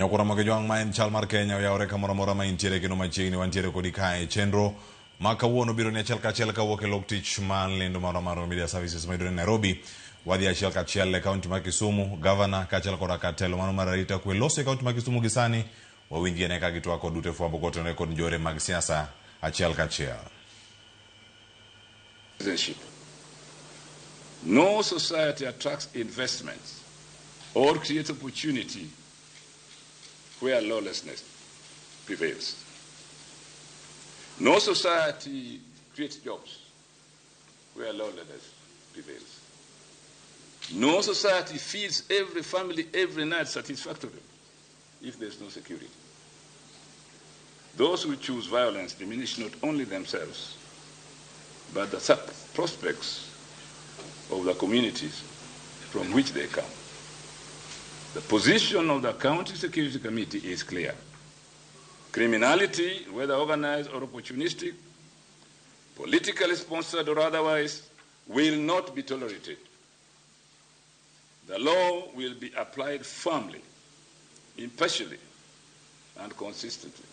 Nyakura makejuang main chal mar Kenya oyawre kamoro mora ma intiere kendo machiegni wantiere kodi kae chenro ma kawuono biro ni achiel kachiel kawuok e lok tich man lendo mar Media Services mayudore Nairobi. Wadhi achiel kachiel e kaunti ma Kisumu, gavana kachiel koda katelo mano mar arita kwe loso e kaunti ma Kisumu gisani wawinji ene ka gitwak kod ute fwambo kotenore kod njore mag siasa achiel kachiel. No society attracts investments or creates opportunity where lawlessness prevails. No society creates jobs where lawlessness prevails. No society feeds every family every night satisfactorily if there's no security. Those who choose violence diminish not only themselves, but the prospects of the communities from which they come. The position of the County Security Committee is clear. Criminality, whether organized or opportunistic, politically sponsored or otherwise, will not be tolerated. The law will be applied firmly, impartially, and consistently.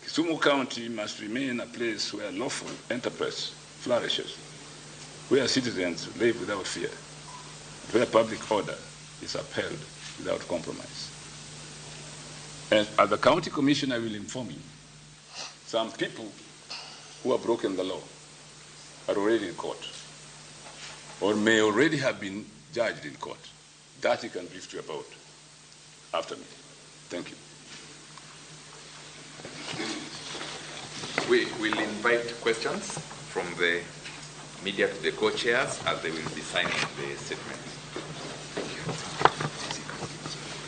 Kisumu County must remain a place where lawful enterprise flourishes, where citizens live without fear, where public order is upheld without compromise. And as the county commissioner, I will inform you, some people who have broken the law are already in court or may already have been judged in court. That he can brief you about after me. Thank you. We will invite questions from the media to the co-chairs as they will be signing the statement.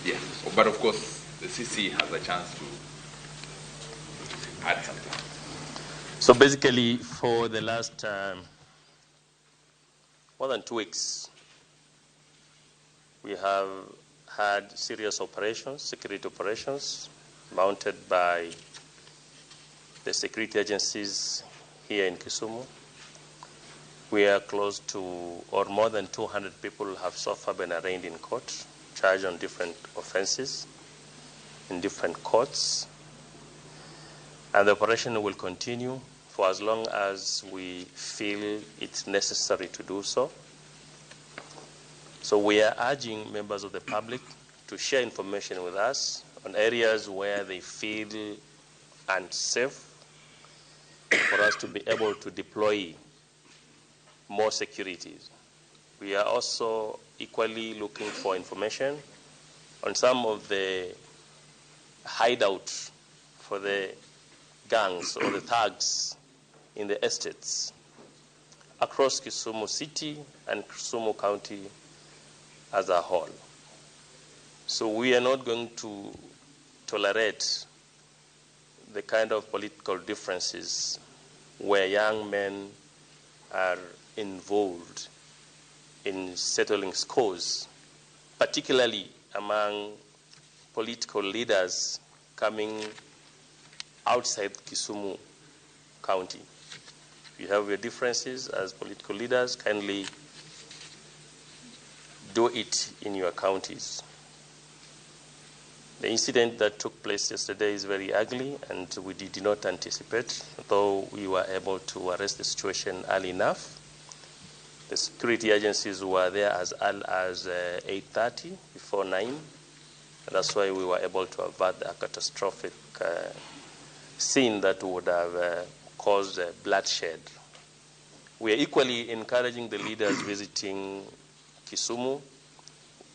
Yeah, but of course, the CC has a chance to add something. So basically, for the last more than 2 weeks, we have had serious operations, security operations, mounted by the security agencies here in Kisumu. We are close to, or more than 200 people have so far been arraigned in court, charged on different offenses in different courts. And the operation will continue for as long as we feel it's necessary to do so. So we are urging members of the public to share information with us on areas where they feel unsafe for us to be able to deploy more security. We are also equally looking for information on some of the hideouts for the gangs or the thugs in the estates across Kisumu City and Kisumu County as a whole. So we are not going to tolerate the kind of political differences where young men are involved in settling scores, particularly among political leaders coming outside Kisumu County. If you have your differences as political leaders, kindly do it in your counties. The incident that took place yesterday is very ugly, and we did not anticipate, though we were able to arrest the situation early enough. The security agencies were there as early as 8:30, before 9. And that's why we were able to avert a catastrophic scene that would have caused bloodshed. We are equally encouraging the leaders visiting Kisumu,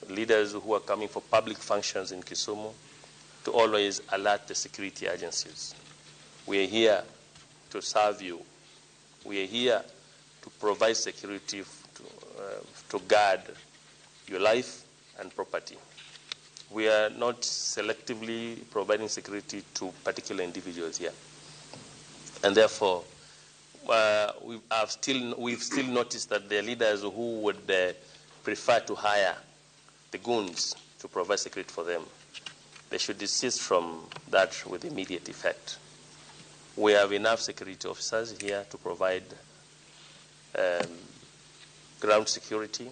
leaders who are coming for public functions in Kisumu, to always alert the security agencies. We are here to serve you. We are here to provide security to guard your life and property. We are not selectively providing security to particular individuals here. And therefore, we've still noticed that there are leaders who would prefer to hire the goons to provide security for them. They should desist from that with immediate effect. We have enough security officers here to provide ground security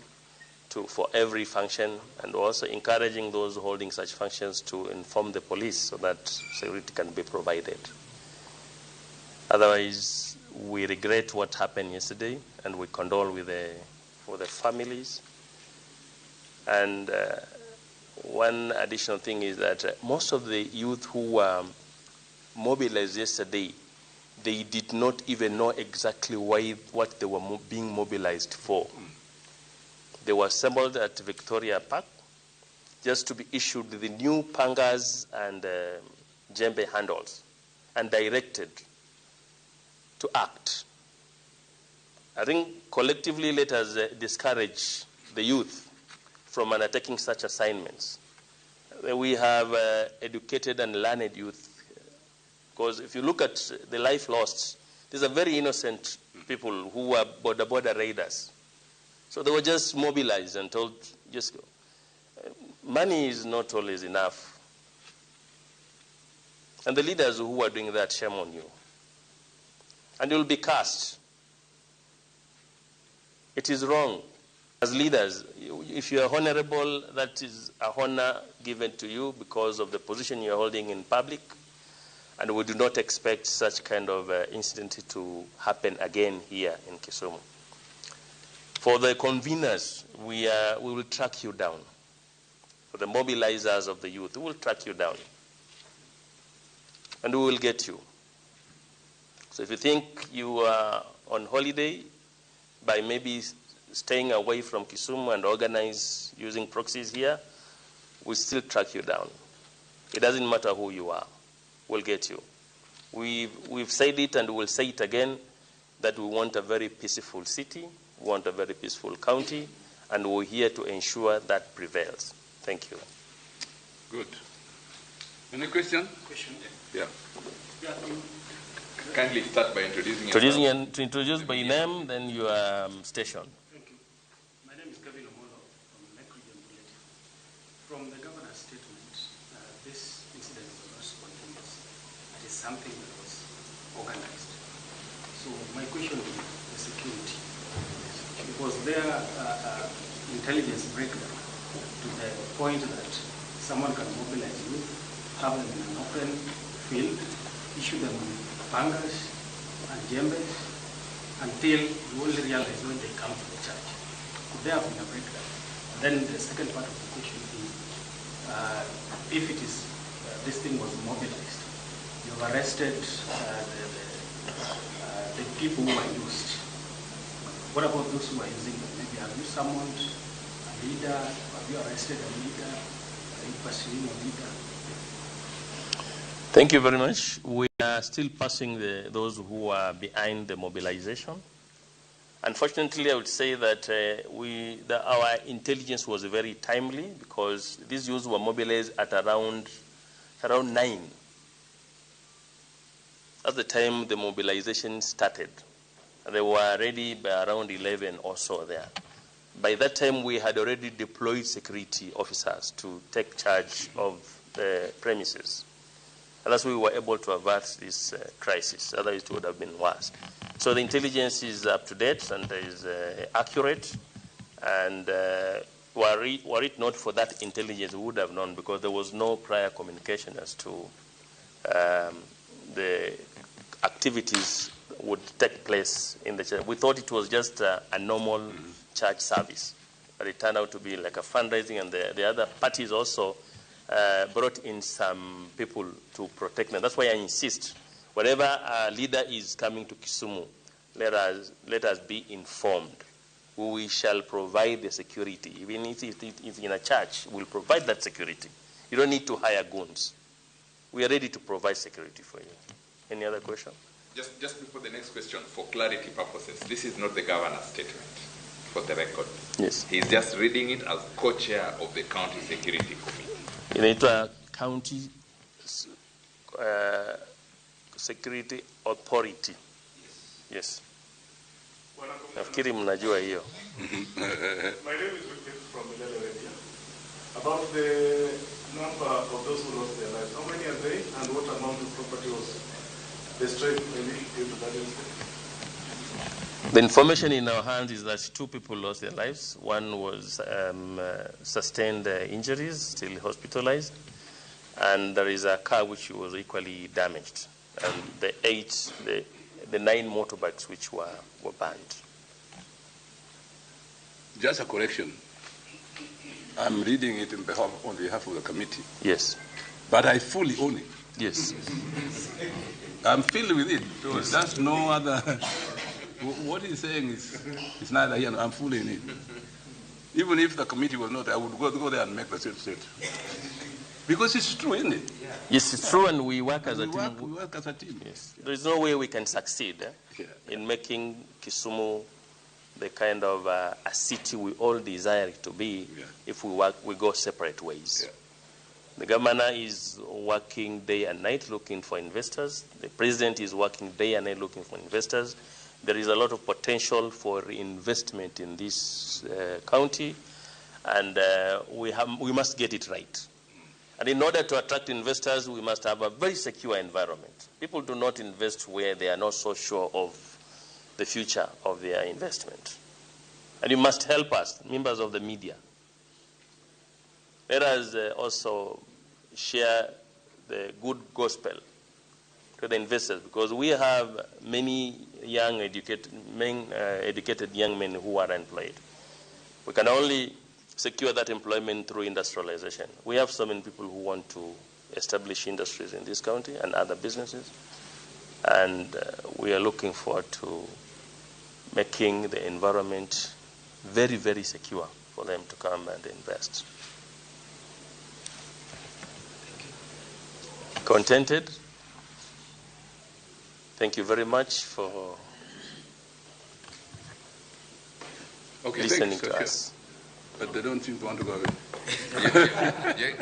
for every function, and also encouraging those holding such functions to inform the police so that security can be provided. Otherwise, we regret what happened yesterday, and we condole with for the families. And one additional thing is that most of the youth who were mobilized yesterday, they did not even know exactly what they were being mobilized for. They were assembled at Victoria Park just to be issued the new pangas and djembe handles and directed to act. I think collectively let us discourage the youth from undertaking such assignments. We have educated and learned youth, because if you look at the life lost, these are very innocent people who were border raiders. So they were just mobilized and told, just go. Money is not always enough. And the leaders who are doing that, shame on you. And you'll be cast. It is wrong. As leaders, if you are honorable, that is a honor given to you because of the position you are holding in public. And we do not expect such kind of incident to happen again here in Kisumu. For the conveners, we will track you down. For the mobilizers of the youth, we will track you down. And we will get you. So if you think you are on holiday by maybe staying away from Kisumu and organize using proxies here, we'll still track you down. It doesn't matter who you are. We'll get you. We've said it and we'll say it again, that we want a very peaceful city, we want a very peaceful county, and we're here to ensure that prevails. Thank you. Good. Any question? Question. Yeah. Kindly start by introducing yourself. To introduce by name, then your station. Thank you. My name is Gavin Omolo from Lake Region Bulletin. From the governor's statement, this incident was not spontaneous. It is something that was organized. So my question is the security. Was there intelligence breakdown to the point that someone can mobilize youth, have them in an open field, issue them pangas and djembes until you only realize when they come to the church? Could there have been a breakdown? And then the second part of the question is, if it is this thing was mobilized, you have arrested the people who are used. What about those who are using them? Maybe have you summoned a leader? Have you arrested a leader? Are you pursuing a leader? Thank you very much. We are still passing those who are behind the mobilization. Unfortunately, I would say that our intelligence was very timely, because these youths were mobilized at around 9. At the time the mobilization started, they were ready by around 11 or so there. By that time, we had already deployed security officers to take charge of the premises. And that's why we were able to avert this crisis. Otherwise, it would have been worse. So the intelligence is up to date and is accurate. And were it not for that intelligence, we would have known, because there was no prior communication as to the activities would take place in the church. We thought it was just a normal church service, but it turned out to be like a fundraising, and the other parties also brought in some people to protect them. That's why I insist, whenever a leader is coming to Kisumu, let us be informed. We shall provide the security. Even if it's in a church, we'll provide that security. You don't need to hire goons. We are ready to provide security for you. Any other question? Just before the next question, for clarity purposes, this is not the governor's statement, for the record. Yes. He's just reading it as co-chair of the county security committee. Inaitwa County Security Authority. Yes. Nafikiri mnajua hiyo. My name is Richard from Milele Radio. About the number of those who lost their lives, how many are they, and what amount of property was destroyed due to that incident? The information in our hands is that 2 people lost their lives. One was sustained injuries, still hospitalized, and there is a car which was equally damaged, and the 9 motorbikes which were burned. Just a correction. I'm reading it on behalf of the committee. Yes. But I fully own it. Yes. I'm filled with it. So yes. That's no other. What he's saying is neither here. I'm fully in it. Even if the committee was not, I would go there and make the state. Because it's true, isn't it? Yes, it's true, and we work as a team. We work as a team. Yes. There is no way we can succeed in making Kisumu the kind of a city we all desire it to be if we go separate ways. Yeah. The governor is working day and night looking for investors. The president is working day and night looking for investors. There is a lot of potential for investment in this county, and we must get it right. And in order to attract investors, we must have a very secure environment. People do not invest where they are not so sure of the future of their investment. And you must help us, members of the media. Let us also share the good gospel to the investors, because we have many young educated young men who are employed. We can only secure that employment through industrialization. We have so many people who want to establish industries in this county and other businesses, and we are looking forward to making the environment very, very secure for them to come and invest. Contented? Thank you very much for listening to us. But they don't seem to want to go away.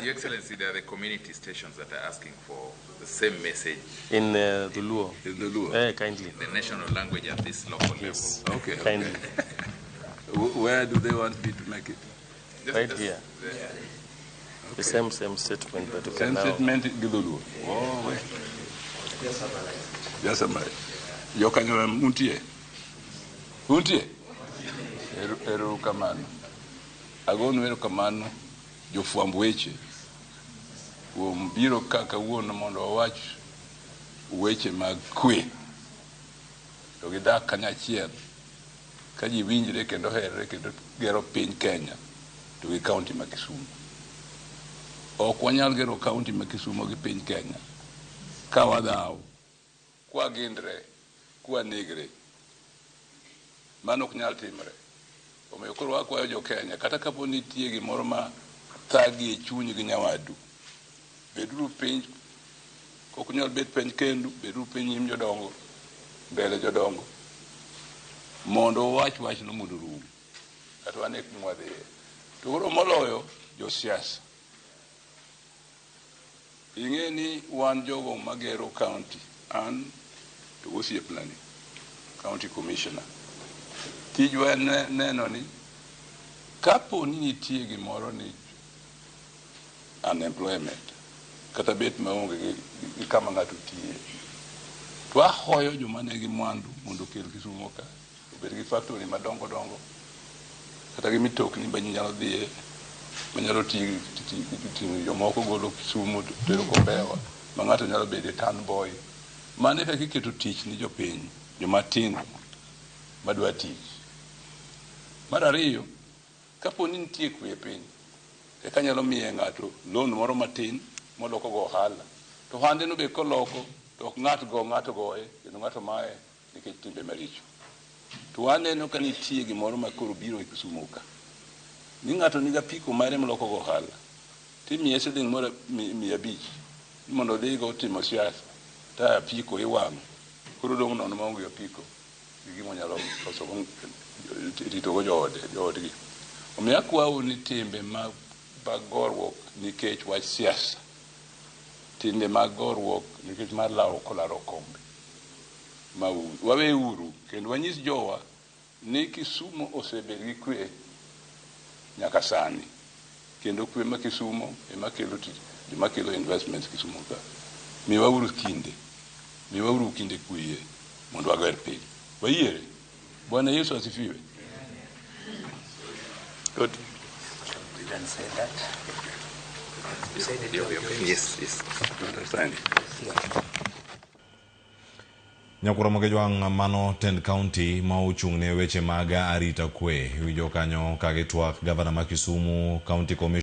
Your Excellency, there are the community stations that are asking for the same message. In the Luo. In the Luo. Kindly. The national language at this local level. Okay. Kindly. Where do they want me to make it? Right here. Okay. The same statement, but you can now... Same statement in the Luo. Oh, wait. Yes, I'm right. Yo kanyo muntie. Muntie. Eru kamano. Agonu eru kamano. Jo fuambo weche. Biro kaka wuono mondo wawach weche mag kwe. To gidak kanyachiel. Ka ji winjre kendo herre kendo gero piny Kenya to gi kaunti ma Kisumu. Ok wanyal gero kaunti ma Kisumu gi piny Kenya ka wadhaw, kwa gindre, kwa negre. Mano ok nyal timre. Omiyo koro wakwayo jo Kenya, kata kapo nitie gimoro ma thagi e chuny gi nyawadu, beduru piny, ok nyal bet piny kendu, beduru piny nyim jodongo, mbele jodongo, mondo wach no mondo rum. Kata wane kumwadhiye. To koro moloyo jo siasa. Ing'e ni wan jogo magero county, an to osiepna ni county commissioner. Tijwa neno ni kapo ni nitie gimoro ni unemployment, kata bet maonge gi kama ng'ato tiye, to ahoyo joma nigi mwandu mondo kel Kisumu ka, obed gi factory madongo dongo, kata gi mitokni ma nyalo dhiye, manyalo ting'o jomoko golo Kisumu tero Kombewa, ma ng'ato nyalo bedo town boy. Mane kaka iketo tich ni jopiny, jomatindo madwa tich. Mar ariyo, kapo ni nitie kwe piny, eka nyalo miye ng'ato loan moro matin moloko go ohala. To hande no be koloko, to ok ng'ato goye, kendo ng'ato mae nikech timbe maricho. To aneno ka nitie gimoro ma koro biro e Kisumu ka. Ni ng'ato niga piko mare moloko go ohala. Timiye siling moro 500 mondo dhigo timo siasa. Ta apiko iwang'o. Koro dong' nono maonge apiko. Gimo nyalo loso rito go joodgi. Omiyo akwayo ni timbe mag gorruok nikech wach siasa. Timbe mag gorruok nikech mar lawo kolaro kombe. Waweuru kendo wanyis jowa ni Kisumu osebedo gi kwe nyaka sani. Kendo kwe ma Kisumu ema kelo tich, ema kelo investments Kisumu ka. Miwauru kinde kuye mondo wager piny. Wayiere. Bwana Yesu asifiwe. Good. You didn't say that. You said it. Yes, yes. Understand? Nyakura jwang mano tend county ma ochung ne weche mag arita kwe wijo kanyo kage twak governor ma Kisumu county commission